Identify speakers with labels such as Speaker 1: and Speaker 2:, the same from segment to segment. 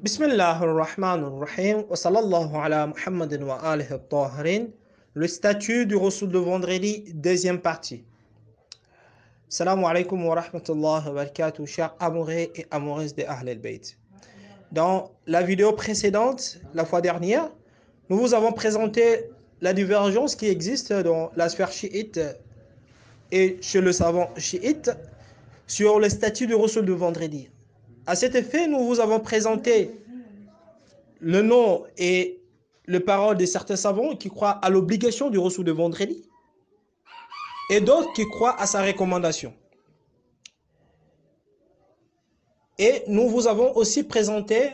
Speaker 1: Bismillah ar-Rahman ar-Rahim wa sallallahu ala Muhammadin wa alihi al-Tahirin. Le statut du Rasoul de vendredi, deuxième partie. Salam alaikum wa rahmatullahi wa barakatuh, chers amoureux et amoureuses de Ahl al-Bayt. Dans la vidéo précédente, la fois dernière, nous vous avons présenté la divergence qui existe dans la sphère chiite et chez le savant chiite sur le statut du Rasoul de vendredi. À cet effet, nous vous avons présenté le nom et les paroles de certains savants qui croient à l'obligation du Rasoul de vendredi et d'autres qui croient à sa recommandation. Et nous vous avons aussi présenté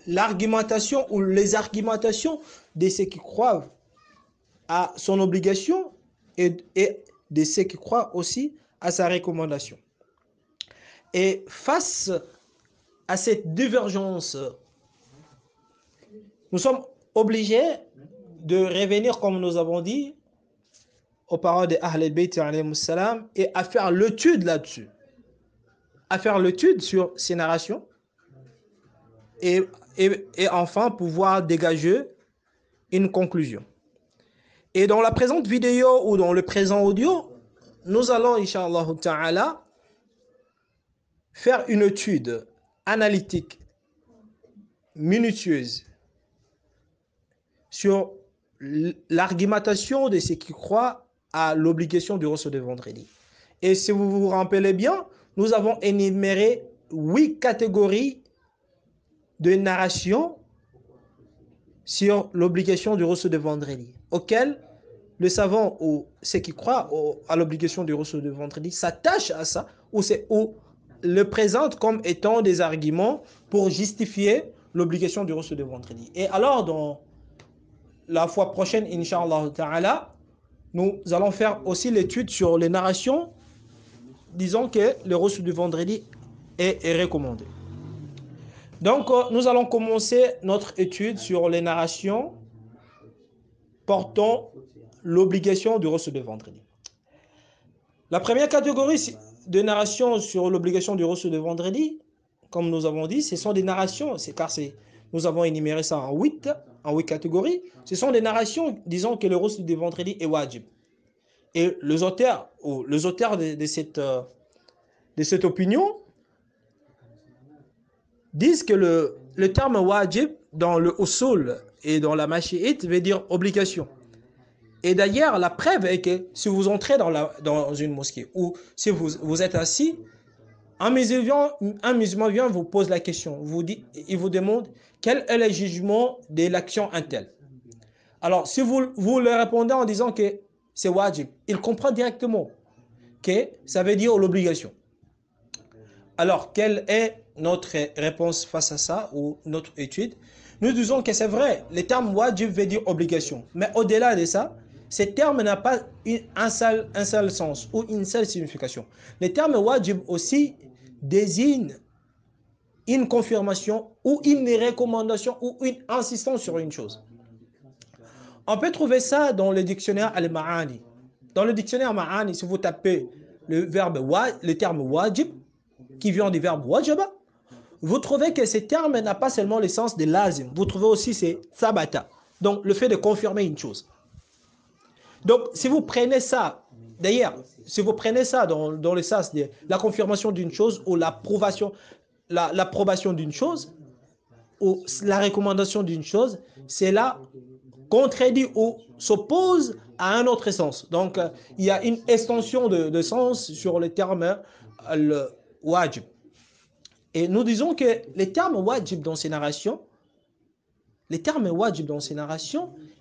Speaker 1: l'argumentation ou les argumentations de ceux qui croient à son obligation et de ceux qui croient aussi à sa recommandation. Et face à cette divergence, nous sommes obligés de revenir, comme nous avons dit, aux paroles de Ahl al-Bayt et à faire l'étude là-dessus. À faire l'étude sur ces narrations et enfin pouvoir dégager une conclusion. Et dans la présente vidéo ou dans le présent audio, nous allons, Inch'Allah Ta'ala, faire une étude analytique, minutieuse, sur l'argumentation de ceux qui croient à l'obligation du Rasoul de vendredi. Et si vous vous rappelez bien, nous avons énuméré 8 catégories de narration sur l'obligation du Rasoul de vendredi, auxquelles le savant ou ceux qui croient à l'obligation du Rasoul de vendredi s'attachent à ça, ou le présentent comme étant des arguments pour justifier l'obligation du Rasoul de vendredi. Et alors, dans la fois prochaine, Inch'Allah Ta'ala, nous allons faire aussi l'étude sur les narrations disons que le Rasoul du vendredi est recommandé. Donc, nous allons commencer notre étude sur les narrations portant l'obligation du Rasoul du vendredi. La première catégorie de narrations sur l'obligation du Rasoul du vendredi, comme nous avons dit, ce sont des narrations, nous avons énuméré ça en 8 catégories, ce sont des narrations disant que le Rasoul du vendredi est wajib. Et les auteurs de cette opinion disent que le terme wajib dans le usul et dans la machiite veut dire obligation. Et d'ailleurs, la preuve est que si vous entrez dans une mosquée ou si vous êtes assis, un musulman vient vous pose la question, il vous demande quel est le jugement de l'action intelle. Alors, si vous le répondez en disant que c'est wajib, il comprend directement que ça veut dire l'obligation. Alors, quelle est notre réponse face à ça ou notre étude? Nous disons que c'est vrai, le terme wajib veut dire obligation. Mais au-delà de ça, ce terme n'a pas un seul sens ou une seule signification. Le terme wajib aussi désigne une confirmation ou une recommandation ou une insistance sur une chose. On peut trouver ça dans le dictionnaire Al-Ma'ani. Dans le dictionnaire Ma'ani, si vous tapez le terme wajib, qui vient du verbe wajaba, vous trouvez que ce terme n'a pas seulement le sens de lazim. Vous trouvez aussi c'est sabata. Donc, le fait de confirmer une chose. Donc, si vous prenez ça, d'ailleurs, si vous prenez ça dans le sens de la confirmation d'une chose ou l'approbation d'une chose ou la recommandation d'une chose, c'est là contredit ou s'oppose à un autre sens. Donc, il y a une extension de sens sur le terme wajib. Et nous disons que les termes wajib dans ces narrations,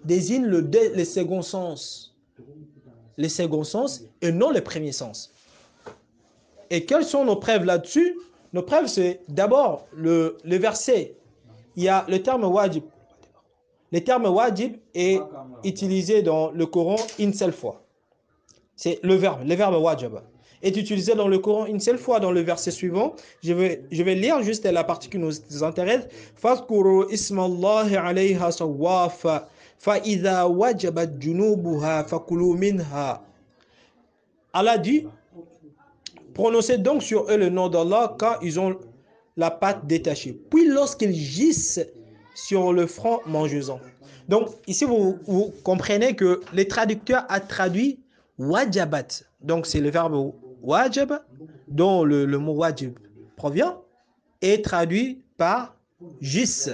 Speaker 1: désignent le second sens. Le second sens et non le premier sens. Et quelles sont nos preuves là-dessus? Nos preuves, c'est d'abord le verset. Il y a le terme wajib. Le terme wajib est utilisé dans le Coran une seule fois. C'est le verbe wajib est utilisé dans le Coran une seule fois dans le verset suivant. Je vais lire juste la partie qui nous intéresse. Fadhkuru ismallahi alayha sawafa fa idha wajabat junubuha fakulu minha. Allah dit, prononcez donc sur eux le nom d'Allah quand ils ont la pâte détachée. Puis lorsqu'ils gissent sur le front mangeusant. Donc ici vous comprenez que les traducteurs a traduit wajabat. Donc c'est le verbe wajab dont le mot wajib provient et traduit par gis,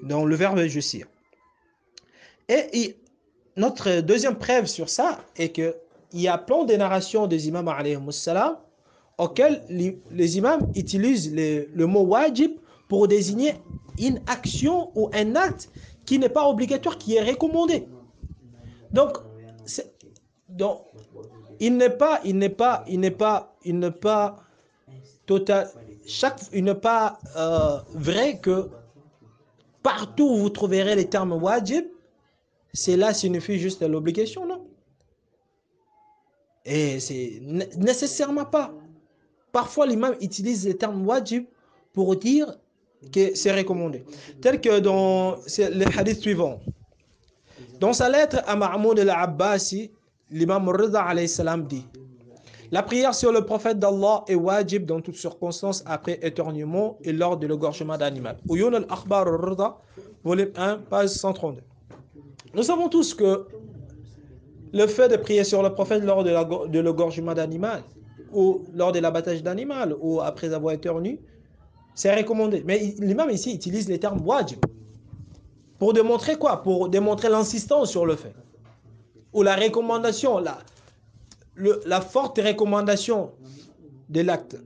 Speaker 1: dont le verbe jussir. Et notre deuxième preuve sur ça est qu'il y a plein de narrations des imams alayhi salam auxquelles les imams utilisent le mot wajib pour désigner une action ou un acte qui n'est pas obligatoire, qui est recommandé. Donc il n'est pas total, il n'est pas vrai que partout où vous trouverez les termes wajib, cela signifie juste l'obligation, non? Et c'est nécessairement pas. Parfois, l'imam utilise le terme wajib pour dire que c'est recommandé. Tel que dans le hadith suivant. Dans sa lettre à Mahmoud al-Abbasi, l'imam Rida alayhi salam dit: la prière sur le prophète d'Allah est wajib dans toutes circonstances après éternuement et lors de l'égorgement d'animal. Uyun al-Akhbar al-Rida, volume 1, page 132. Nous savons tous que le fait de prier sur le prophète lors de l'égorgement d'animal ou lors de l'abattage d'animal ou après avoir éternué, c'est recommandé. Mais l'imam ici utilise les termes wajib. Pour démontrer quoi? Pour démontrer l'insistance sur le fait. Ou la recommandation, la forte recommandation de l'acte.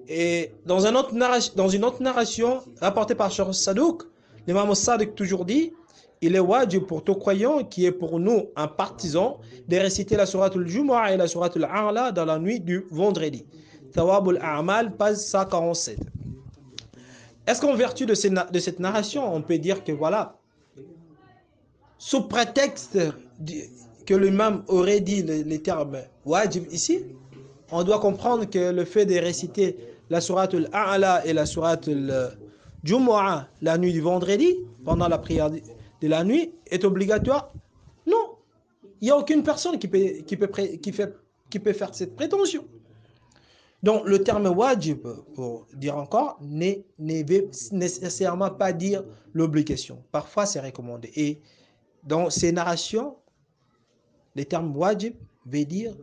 Speaker 1: Et dans une autre narration rapportée par Cheikh Sadouk, l'imam Sadiq toujours dit: il est wajib pour tout croyant qui est pour nous un partisan de réciter la sourate al-Jumu'ah et la sourate al-A'la dans la nuit du vendredi. Thawab al-A'mal, page 147. Est-ce qu'en vertu de cette narration, on peut dire que voilà, sous prétexte que l'imam aurait dit les termes wajib ici, on doit comprendre que le fait de réciter la sourate al-A'la et la sourate al-Jumu'ah la nuit du vendredi, pendant la prière de la nuit, est obligatoire? Non. Il n'y a aucune personne qui peut faire cette prétention. Donc le terme wajib, pour dire encore, ne veut nécessairement pas dire l'obligation. Parfois c'est recommandé. Et dans ces narrations, le terme wajib veut dire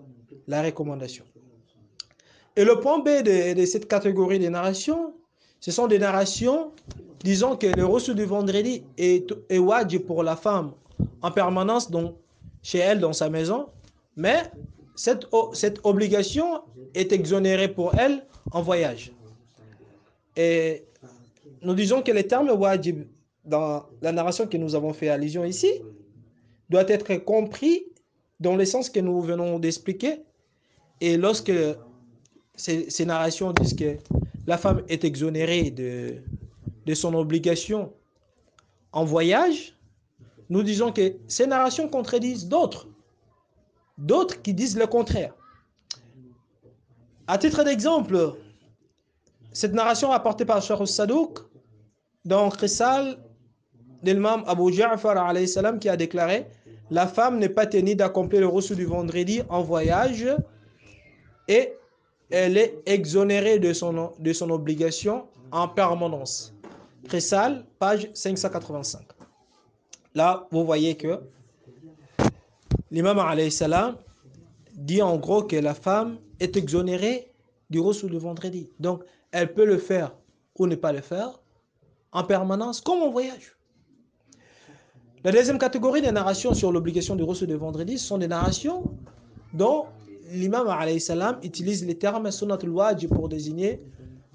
Speaker 1: la recommandation. Et le point B de cette catégorie de narrations, ce sont des narrations disons que le reçu du vendredi est wajib pour la femme en permanence chez elle, dans sa maison, mais cette obligation est exonérée pour elle en voyage. Et nous disons que le terme wajib, dans la narration que nous avons fait allusion ici, doit être compris dans le sens que nous venons d'expliquer. Et lorsque ces narrations disent que la femme est exonérée de son obligation en voyage, nous disons que ces narrations contredisent d'autres qui disent le contraire. À titre d'exemple, cette narration rapportée par Cheikh Sadouk dans Qissal de l'imam Abu Ja'far alayhi salam, qui a déclaré: la femme n'est pas tenue d'accomplir le reçu du vendredi en voyage et elle est exonérée de son obligation en permanence. Qissal, page 585. Là, vous voyez que l'imam alayhi salam dit en gros que la femme est exonérée du reçu du vendredi. Donc, elle peut le faire ou ne pas le faire en permanence, comme en voyage. La deuxième catégorie des narrations sur l'obligation du reçu du vendredi sont des narrations dont l'imam alayhi salam utilise les termes sunnatul wajib pour désigner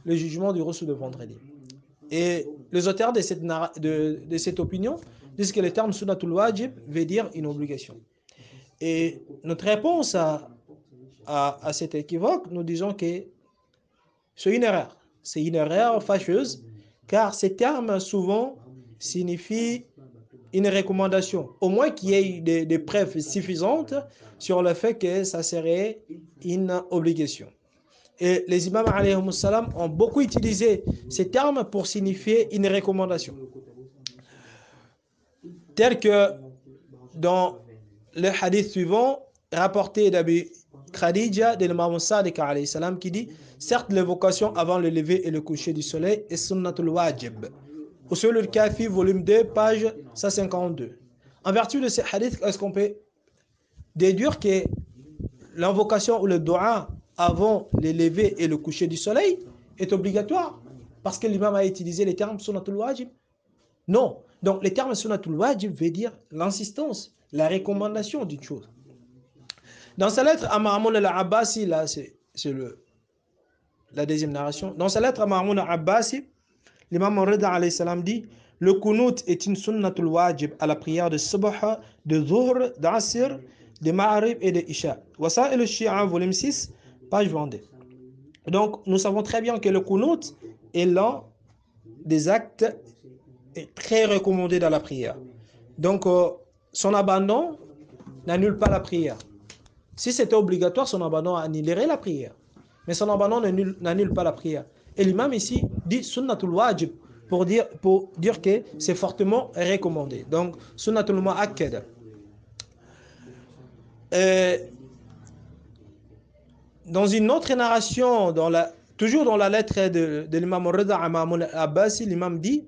Speaker 1: le jugement du reçu de vendredi. Et les auteurs de cette opinion disent que le terme sunnatul wajib veut dire une obligation. Et notre réponse à cet équivoque, nous disons que c'est une erreur. C'est une erreur fâcheuse, car ces termes souvent signifient une recommandation, au moins qu'il y ait des preuves suffisantes sur le fait que ça serait une obligation. Et les imams alayhi salam ont beaucoup utilisé ces termes pour signifier une recommandation. Tel que dans le hadith suivant, rapporté d'Abi Khadija de l'imam Sadiq alayhi salam qui dit certes l'évocation avant le lever et le coucher du soleil est sunnatul wajib. Usul al-Kafi volume 2 page 152. En vertu de ces hadiths, est-ce qu'on peut déduire que l'invocation ou le dua avant le lever et le coucher du soleil est obligatoire parce que l'imam a utilisé les termes sunnatul wajib? Non. Donc, les termes sunnatul wajib veut dire l'insistance, la recommandation d'une chose. Dans sa lettre à Ma'amoun al-Abbasi, là, c'est la deuxième narration. Dans sa lettre à Ma'amoun al-Abbasi, l'imam Rida alayhi salam dit le kunut est une sunnatul wajib à la prière de subh, de zuhr, d'asr, de ma'rib et de isha. Wasa'il al-Shi'a, volume 6, page 22. Donc, nous savons très bien que le kunut est l'un des actes très recommandés dans la prière. Donc, son abandon n'annule pas la prière. Si c'était obligatoire, son abandon annulerait la prière. Mais son abandon n'annule pas la prière. Et l'imam ici dit sunnatul wajib pour dire que c'est fortement recommandé. Donc, sunnatul mu'akkad. Dans une autre narration, toujours dans la lettre de l'imam Rida à Ma'amoun al-Abbasi, l'imam dit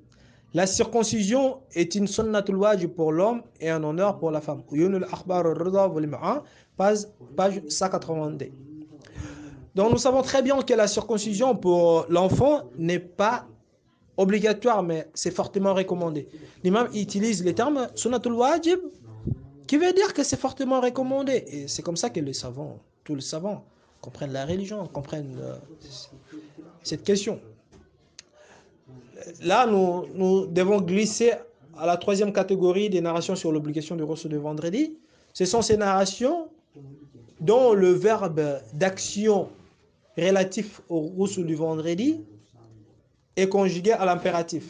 Speaker 1: la circoncision est une sunnatul wajib pour l'homme et un honneur pour la femme. Uyun al-Akhbar al-Rida, volume 1, page 182. Donc nous savons très bien que la circoncision pour l'enfant n'est pas obligatoire, mais c'est fortement recommandé. L'imam utilise les termes sunnatul wajib, qui veut dire que c'est fortement recommandé. Et c'est comme ça que les savants, tous les savants, comprennent la religion, comprennent cette question. Là, nous devons glisser à la troisième catégorie des narrations sur l'obligation du reçu de vendredi. Ce sont ces narrations dont le verbe d'action relatif au reçu du vendredi est conjugué à l'impératif.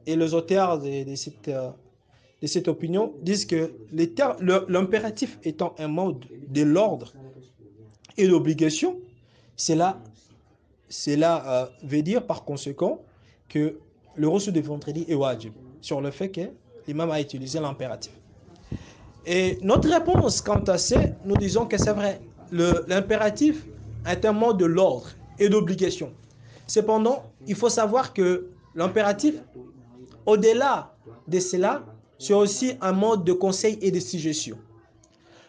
Speaker 1: Et les auteurs de cette opinion disent que l'impératif étant un mode de l'ordre et d'obligation, cela veut dire par conséquent que le reçu de vendredi est wajib, sur le fait que l'imam a utilisé l'impératif. Et notre réponse quant à ça, nous disons que c'est vrai. L'impératif est un mode de l'ordre et d'obligation. Cependant, il faut savoir que l'impératif, au-delà de cela, c'est aussi un mode de conseil et de suggestion.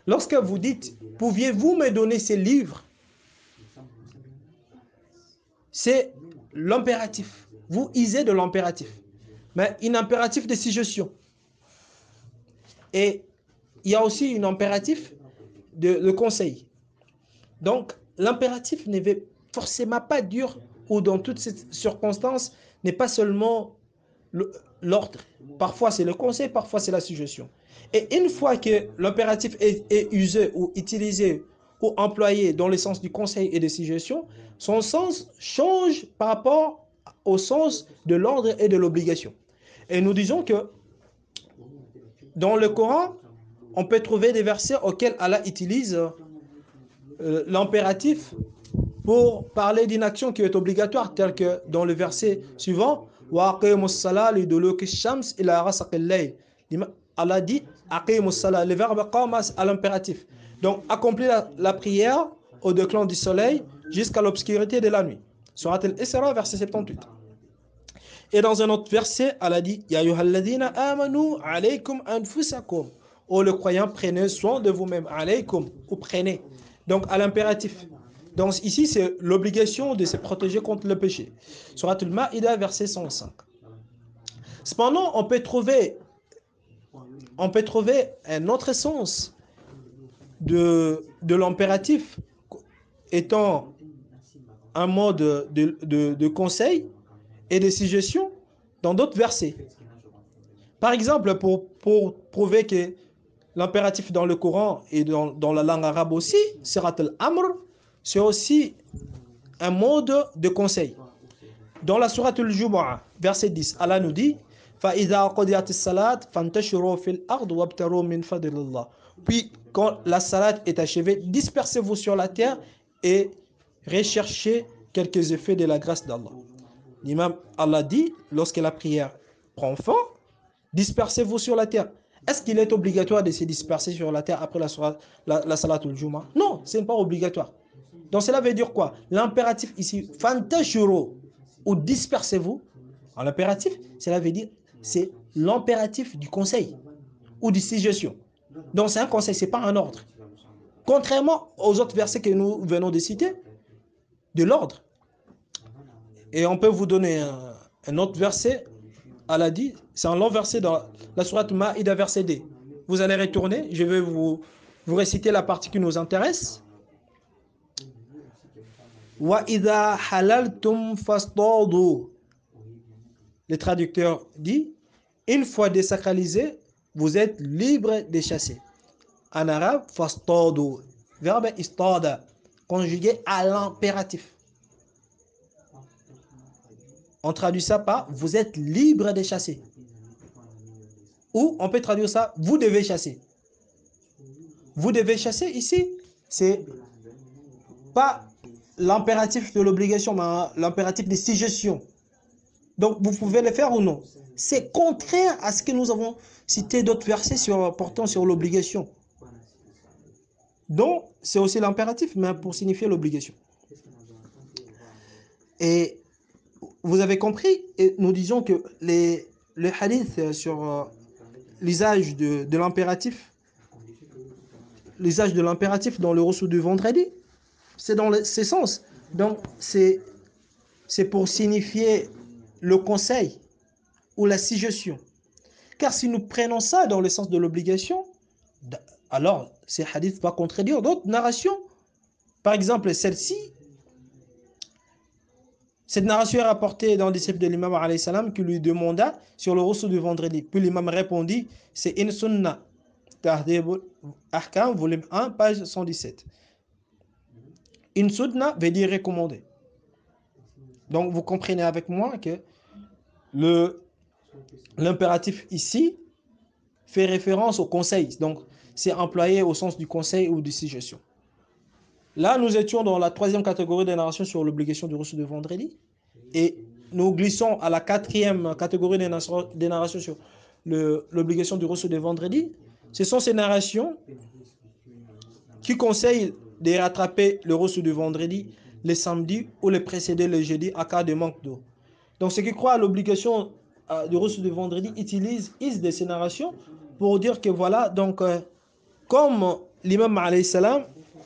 Speaker 1: Lorsque vous dites, pouviez-vous me donner ces livres? C'est l'impératif. Vous usez de l'impératif. Mais un impératif de suggestion. Et il y a aussi un impératif de conseil. Donc, l'impératif ne veut forcément pas dire, ou dans toutes ces circonstances, n'est pas seulement l'ordre. Parfois, c'est le conseil, parfois, c'est la suggestion. Et une fois que l'impératif est usé ou utilisé ou employé dans le sens du conseil et de suggestion, son sens change par rapport au sens de l'ordre et de l'obligation. Et nous disons que dans le Coran, on peut trouver des versets auxquels Allah utilise l'impératif pour parler d'une action qui est obligatoire, tel que dans le verset suivant, Allah dit le verbe qama à l'impératif. Donc, accomplir la prière au déclin du soleil jusqu'à l'obscurité de la nuit. Surat al-Isra, verset 78. Et dans un autre verset, Allah dit Ya ayyuhalladhina amanu alaykum anfusakum. Oh le croyant, prenez soin de vous-même. Alaykum, ou prenez. Donc, à l'impératif. Donc, ici, c'est l'obligation de se protéger contre le péché. Surat al-Ma'ida, verset 105. Cependant, on peut trouver un autre sens de l'impératif étant un mode de conseil et de suggestion dans d'autres versets. Par exemple, pour prouver que l'impératif dans le Coran et dans la langue arabe aussi, Sirat al-Amr, c'est aussi un mode de conseil. Dans la Surat al-Jumu'ah, verset 10, Allah nous dit فَإِذَا قُضِيَتِ الصَّلَاةِ فَانْتَشِرُوا فِي الْأَرْضِ وَابْتَغُوا مِنْ فَضْلِ اللَّهِ. Puis, quand la salat est achevée, dispersez-vous sur la terre et recherchez quelques effets de la grâce d'Allah. L'imam Allah dit, lorsque la prière prend fin, dispersez-vous sur la terre. est-ce qu'il est obligatoire de se disperser sur la terre après la salatul Juma? Non, ce n'est pas obligatoire. Donc cela veut dire quoi? L'impératif ici, fantashuru, ou dispersez-vous. En l'impératif, cela veut dire, c'est l'impératif du conseil ou de suggestion. Donc c'est un conseil, ce n'est pas un ordre. Contrairement aux autres versets que nous venons de citer, de l'ordre. Et on peut vous donner un autre verset. Allah dit, c'est un long verset dans la sourate Maïda, verset D. Vous allez retourner, je vais vous réciter la partie qui nous intéresse. Wa idha halaltum fastadu. Le traducteur dit, une fois désacralisé, vous êtes libre de chasser. En arabe, fastadu, verbe istada, conjugué à l'impératif. On traduit ça par vous êtes libre de chasser. Ou on peut traduire ça, vous devez chasser. Vous devez chasser ici, c'est pas l'impératif de l'obligation, mais l'impératif de suggestion. Donc vous pouvez le faire ou non. C'est contraire à ce que nous avons cité d'autres versets portant sur l'obligation. Donc c'est aussi l'impératif, mais pour signifier l'obligation. Et vous avez compris, et nous disons que les hadiths sur l'usage de l'impératif, l'usage de l'impératif dans le reçu du vendredi, c'est dans ce sens. Donc c'est pour signifier le conseil ou la suggestion. Car si nous prenons ça dans le sens de l'obligation, alors ces hadiths vont contredire d'autres narrations. Par exemple, celle-ci, cette narration est rapportée dans le disciple de l'imam alayhi salam qui lui demanda sur le reçu du vendredi. Puis l'imam répondit, c'est une sunna. Tahdhibul Ahkam, volume 1, page 117. Une sunna veut dire recommandé. Donc vous comprenez avec moi que l'impératif ici fait référence au conseil. Donc c'est employé au sens du conseil ou de suggestion. Là, nous étions dans la troisième catégorie des narrations sur l'obligation du reçu de vendredi. Et nous glissons à la quatrième catégorie des narrations sur l'obligation du reçu de vendredi. Ce sont ces narrations qui conseillent de rattraper le reçu de vendredi le samedi ou le précéder le jeudi à cas de manque d'eau. Donc ceux qui croient à l'obligation du reçu de vendredi utilisent de ces narrations pour dire que voilà, donc comme l'imam alayhi salam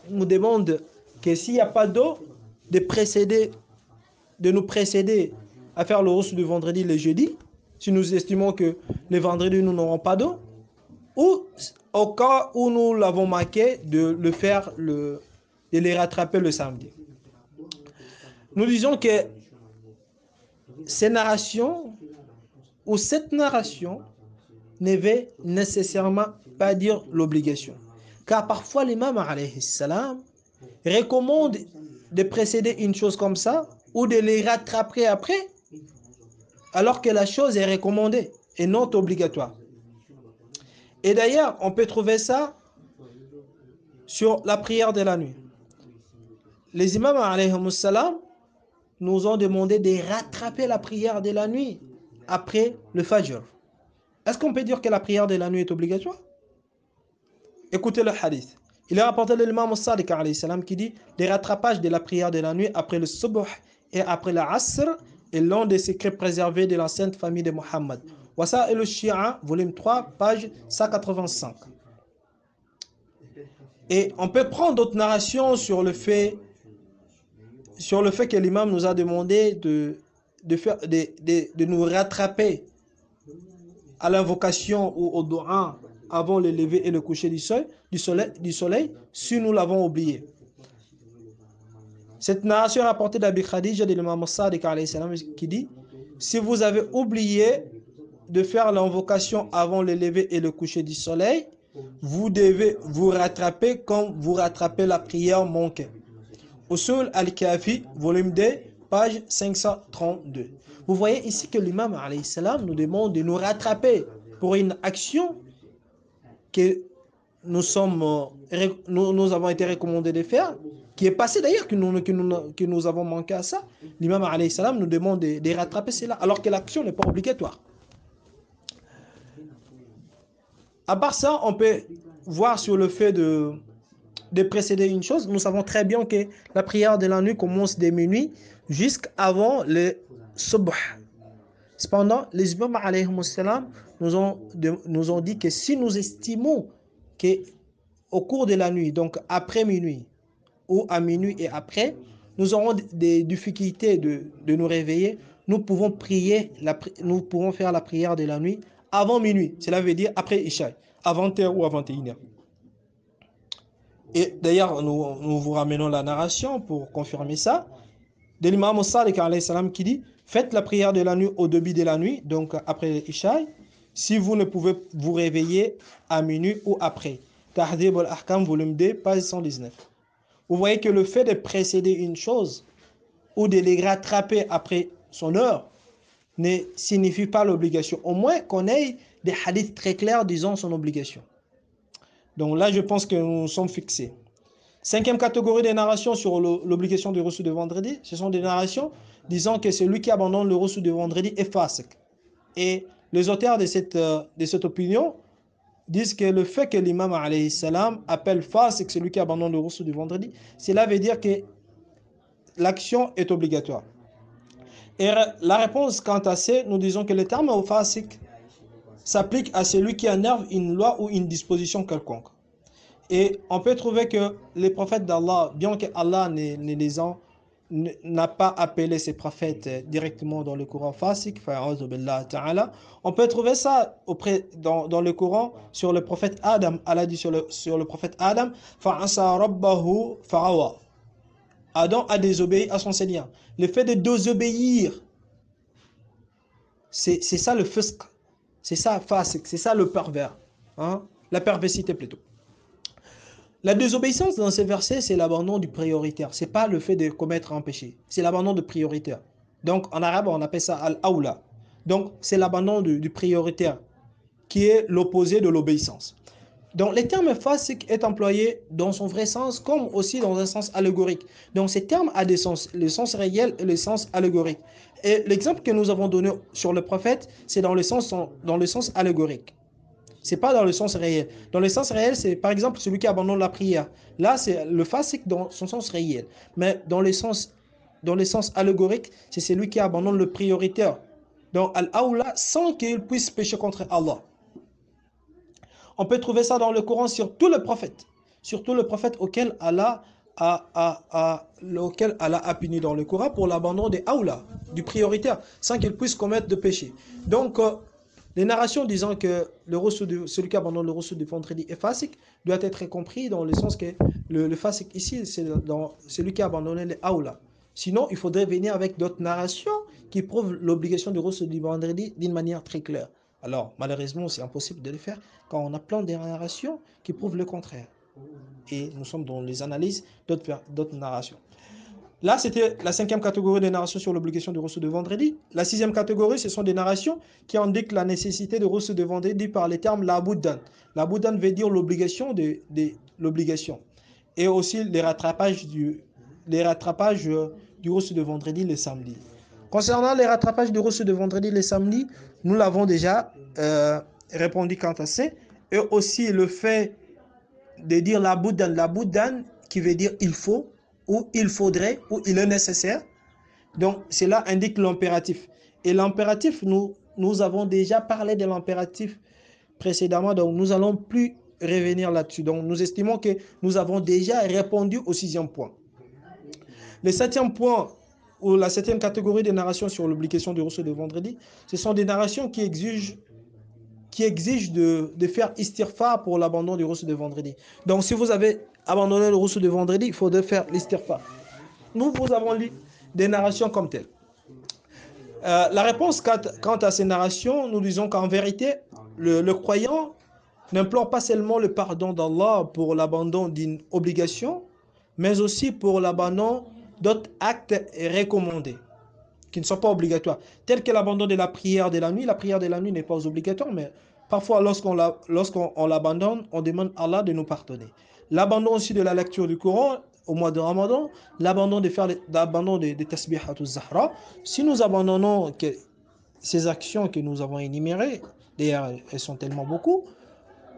Speaker 1: nous demande que s'il n'y a pas d'eau, de nous précéder à faire le reçu du vendredi le jeudi, si nous estimons que le vendredi nous n'aurons pas d'eau, ou au cas où nous l'avons manqué, de les rattraper le samedi. Nous disons que ces narrations, ou cette narration, ne veut nécessairement pas dire l'obligation. Car parfois l'imam alayhi salam recommande de précéder une chose comme ça ou de les rattraper après alors que la chose est recommandée et non obligatoire. Et d'ailleurs, on peut trouver ça sur la prière de la nuit. Les imams alayhi salam nous ont demandé de rattraper la prière de la nuit après le fajr. Est-ce qu'on peut dire que la prière de la nuit est obligatoire? Écoutez le hadith. Il est rapporté de l'imam Sadiq alayhi salam qui dit les rattrapages de la prière de la nuit après le subh et après la asr est l'un des secrets préservés de la sainte famille de Mohammed. Wasa et le Shia, volume 3, page 185. Et on peut prendre d'autres narrations sur le fait que l'imam nous a demandé de nous rattraper à l'invocation ou au doua avant le lever et le coucher du soleil si nous l'avons oublié. Cette narration est rapportée d'Abi Khadija de l'imam Sadiq alayhi salam qui dit si vous avez oublié de faire l'invocation avant le lever et le coucher du soleil, vous devez vous rattraper comme vous rattrapez la prière manquée. Usul al-Kafi, volume 2, page 532. Vous voyez ici que l'imam alayhi salam nous demande de nous rattraper pour une action que nous avons été recommandés de faire, qui est passée d'ailleurs, que nous avons manqué à ça. L'imam alayhi salam nous demande de rattraper cela, alors que l'action n'est pas obligatoire. À part ça, on peut voir sur le fait de précéder une chose. Nous savons très bien que la prière de la nuit commence dès minuit jusqu'avant le subh. Cependant, les imams alayhi salam nous ont dit que si nous estimons qu'au cours de la nuit, donc après minuit, ou à minuit et après, nous aurons des difficultés de nous réveiller, nous pouvons nous pouvons faire la prière de la nuit avant minuit. Cela veut dire après Isha, avant 20h ou avant 21h. Et d'ailleurs, nous vous ramenons la narration pour confirmer ça, de l'imam Sadiq alayhi salam qui dit: faites la prière de la nuit au début de la nuit, donc après Isha, si vous ne pouvez vous réveiller à minuit ou après. Tahdhib al-Ahkam, volume 2, page 119. Vous voyez que le fait de précéder une chose ou de les rattraper après son heure ne signifie pas l'obligation. Au moins qu'on ait des hadiths très clairs disant son obligation. Donc là, je pense que nous sommes fixés. Cinquième catégorie des narrations sur l'obligation du reçu de vendredi, ce sont des narrations disant que celui qui abandonne le reçu de vendredi est fasik. Et les auteurs de cette opinion disent que le fait que l'imam alayhi salam appelle fasik celui qui abandonne le reçu du vendredi, cela veut dire que l'action est obligatoire. Et la réponse quant à ça, nous disons que le terme au fasik s'applique à celui qui énerve une loi ou une disposition quelconque. Et on peut trouver que les prophètes d'Allah, bien que Allah n'a pas appelé ses prophètes directement dans le Coran fasik, on peut trouver ça dans le Coran sur le prophète Adam. Allah dit sur le prophète Adam: fa'asa rabbahu fa'awa. Adam a désobéi à son Seigneur. Le fait de désobéir, c'est ça le fisq, c'est ça fasik, c'est ça le pervers, hein? La perversité plutôt. La désobéissance dans ces versets, c'est l'abandon du prioritaire. Ce n'est pas le fait de commettre un péché, c'est l'abandon du prioritaire. Donc en arabe, on appelle ça al-awla. Donc c'est l'abandon du prioritaire qui est l'opposé de l'obéissance. Donc le terme fasik est employé dans son vrai sens comme aussi dans un sens allégorique. Donc ces termes ont des sens, le sens réel et le sens allégorique. Et l'exemple que nous avons donné sur le prophète, c'est dans le sens allégorique. C'est pas dans le sens réel. Dans le sens réel, c'est par exemple celui qui abandonne la prière. Là, c'est le fasik dans son sens réel. Mais dans le sens allégorique, c'est celui qui abandonne le prioritaire. Donc, al-awla, sans qu'il puisse pécher contre Allah. On peut trouver ça dans le Coran sur tous les prophètes. Surtout le prophète auquel Allah a puni dans le Coran pour l'abandon des awla, du prioritaire, sans qu'il puisse commettre de péché. Donc, les narrations disant que celui qui abandonne le reçu du vendredi est fasik doit être compris dans le sens que le fasik ici, c'est celui qui a abandonné les awla. Sinon, il faudrait venir avec d'autres narrations qui prouvent l'obligation du reçu du vendredi d'une manière très claire. Alors, malheureusement, c'est impossible de le faire quand on a plein de narrations qui prouvent le contraire. Et nous sommes dans les analyses d'autres narrations. Là, c'était la cinquième catégorie des narrations sur l'obligation de reçu de vendredi. La sixième catégorie, ce sont des narrations qui indiquent la nécessité de reçu de vendredi par les termes la bouddhan. La bouddhan veut dire l'obligation l'obligation. Et aussi les rattrapages du reçu de vendredi le samedi. Concernant les rattrapages du reçu de vendredi le samedi, nous l'avons déjà répondu quant à ça. Et aussi le fait de dire la bouddhan qui veut dire il faut, ou il faudrait, ou il est nécessaire. Donc, cela indique l'impératif. Et l'impératif, nous avons déjà parlé de l'impératif précédemment, donc nous n'allons plus revenir là-dessus. Donc, nous estimons que nous avons déjà répondu au sixième point. Le septième point, ou la septième catégorie des narrations sur l'obligation du reçu de vendredi, ce sont des narrations qui exigent de faire istighfar pour l'abandon du reçu de vendredi. Donc, si vous avez abandonné le reçu de vendredi, il faudrait faire l'istighfar. Nous vous avons lu des narrations comme telles. La réponse quant à ces narrations, nous disons qu'en vérité, le croyant n'implore pas seulement le pardon d'Allah pour l'abandon d'une obligation, mais aussi pour l'abandon d'autres actes recommandés, qui ne sont pas obligatoires, tels que l'abandon de la prière de la nuit. La prière de la nuit n'est pas obligatoire, mais parfois lorsqu'on l'abandonne, on demande à Allah de nous pardonner. L'abandon aussi de la lecture du Coran au mois de Ramadan, l'abandon de tasbihat al-zahra. Si nous abandonnons ces actions que nous avons énumérées, d'ailleurs elles sont tellement beaucoup,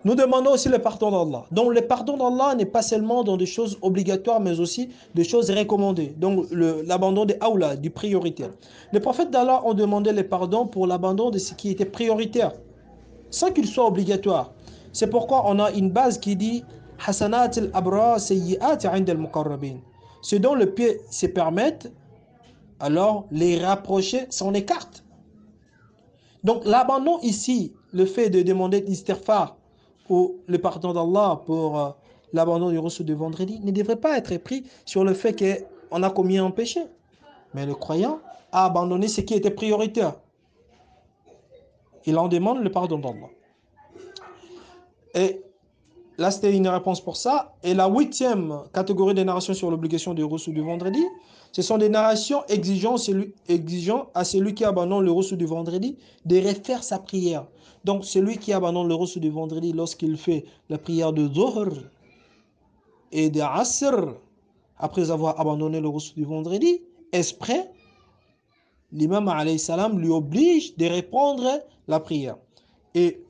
Speaker 1: Nous demandons aussi le pardon d'Allah. Donc le pardon d'Allah n'est pas seulement dans des choses obligatoires, mais aussi des choses recommandées. Donc l'abandon des aula, du prioritaire. Les prophètes d'Allah ont demandé le pardon pour l'abandon de ce qui était prioritaire, sans qu'il soit obligatoire. C'est pourquoi on a une base qui dit Hasanat al-abra sayyi'at 'inda al-muqarrabin. Ce dont le pied se permettent, alors les rapprocher s'en écartent. Donc l'abandon ici, le fait de demander l'istighfar ou le pardon d'Allah pour l'abandon du reçu de vendredi ne devrait pas être pris sur le fait qu'on a commis un péché. Mais le croyant a abandonné ce qui était prioritaire. Il en demande le pardon d'Allah. Et là, c'était une réponse pour ça. Et la 8e catégorie des narrations sur l'obligation du reçu du vendredi, ce sont des narrations exigeant à celui qui abandonne le reçu du vendredi de refaire sa prière. Donc, celui qui abandonne le reçu du vendredi lorsqu'il fait la prière de Dhuhr et de Asr, après avoir abandonné le reçu du vendredi, exprès, l'imam alayhi salam lui oblige de répondre la prière. Et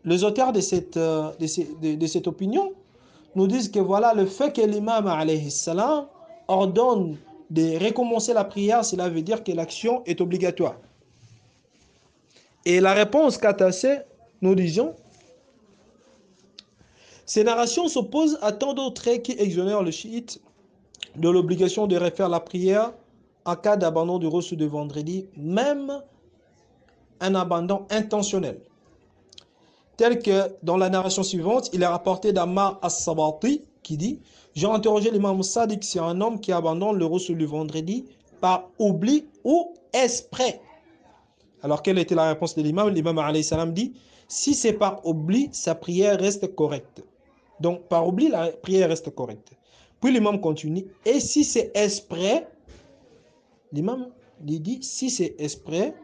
Speaker 1: les auteurs de cette opinion nous disent que voilà, le fait que l'imam alayhi salam ordonne de recommencer la prière, cela veut dire que l'action est obligatoire. Et la réponse quant à ça, nous disons, ces narrations s'opposent à tant d'autres qui exonèrent le chiite de l'obligation de refaire la prière en cas d'abandon du reçu de vendredi, même un abandon intentionnel. Tel que dans la narration suivante, il est rapporté d'Ammar as-Sabati qui dit « J'ai interrogé l'imam Sadiq sur un homme qui abandonne le reçu du vendredi par oubli ou exprès. » Alors, quelle était la réponse de l'imam? L'imam alayhi salam dit « Si c'est par oubli, sa prière reste correcte. » Donc, par oubli, la prière reste correcte. Puis l'imam continue « Et si c'est exprès, l'imam lui dit « Si c'est exprès,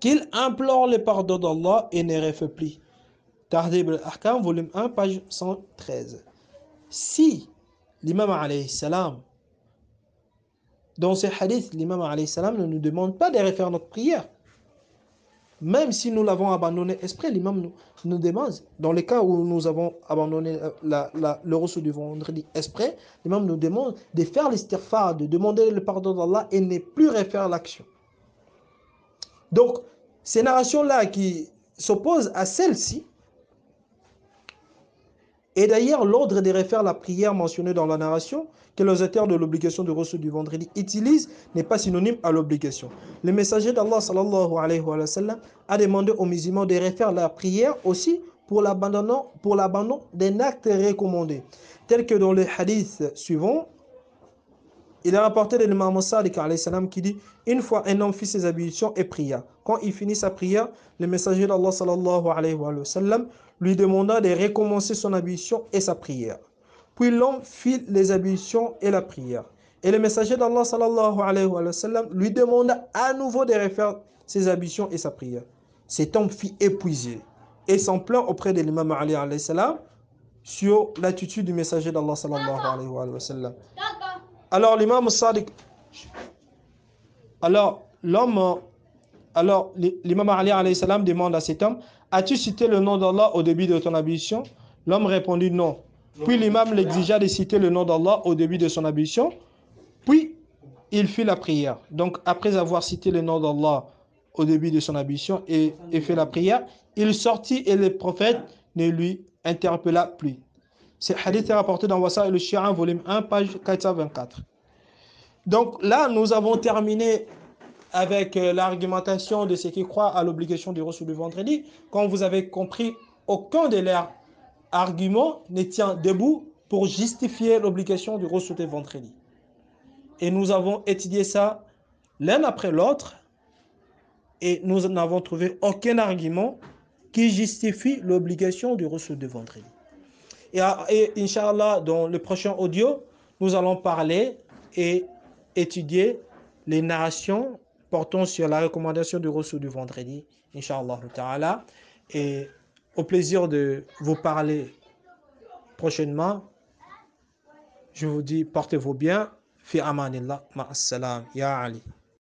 Speaker 1: qu'il implore le pardon d'Allah et ne refait plus. » Tahdhib al-Ahkam, volume 1, page 113. Si l'imam alayhi salam, dans ce hadith, l'imam alayhi salam ne nous demande pas de refaire notre prière. Même si nous l'avons abandonné exprès, l'imam nous demande, dans les cas où nous avons abandonné le reçu du vendredi exprès, l'imam nous demande de faire l'istighfar, de demander le pardon d'Allah et ne plus refaire l'action. Donc, ces narrations-là qui s'opposent à celles-ci, et d'ailleurs, l'ordre de refaire la prière mentionnée dans la narration, que les auteurs de l'obligation de reçu du vendredi utilisent, n'est pas synonyme à l'obligation. Le messager d'Allah sallallahu alayhi wa sallam a demandé aux musulmans de refaire la prière aussi pour l'abandon d'un acte recommandé. Tel que dans le hadith suivant, il est rapporté de l'imam Sadiq alayhi salam qui dit « Une fois un homme fit ses ablutions et pria. Quand il finit sa prière, le messager d'Allah sallallahu alayhi wa sallam lui demanda de recommencer son ablution et sa prière. Puis l'homme fit les ablutions et la prière. Et le messager d'Allah sallallahu alayhi wa sallam lui demanda à nouveau de refaire ses ablutions et sa prière. Cet homme fit épuiser et s'en plaint auprès de l'imam Ali alayhi salam sur l'attitude du messager d'Allah sallallahu alayhi wa sallam. Alors l'imam Sadiq, l'imam Ali alayhi salam demande à cet homme, as-tu cité le nom d'Allah au début de ton ablution? L'homme répondit non. Puis l'imam l'exigea de citer le nom d'Allah au début de son ablution. Puis il fit la prière. Donc après avoir cité le nom d'Allah au début de son ablution et fait la prière, il sortit et le prophète ne lui interpella plus. Ce hadith est rapporté dans Wasa'il al-Shi'a, volume 1, page 424. Donc là, nous avons terminé avec l'argumentation de ceux qui croient à l'obligation du reçu du vendredi. Comme vous avez compris, aucun de leurs arguments ne tient debout pour justifier l'obligation du reçu du vendredi. Et nous avons étudié ça l'un après l'autre et nous n'avons trouvé aucun argument qui justifie l'obligation du reçu du vendredi. Et Inch'Allah, dans le prochain audio, nous allons parler et étudier les narrations portant sur la recommandation du reçu du vendredi, Inch'Allah ta'ala. Et au plaisir de vous parler prochainement, je vous dis portez-vous bien. Fi amanillah, ma'assalam, ya Ali.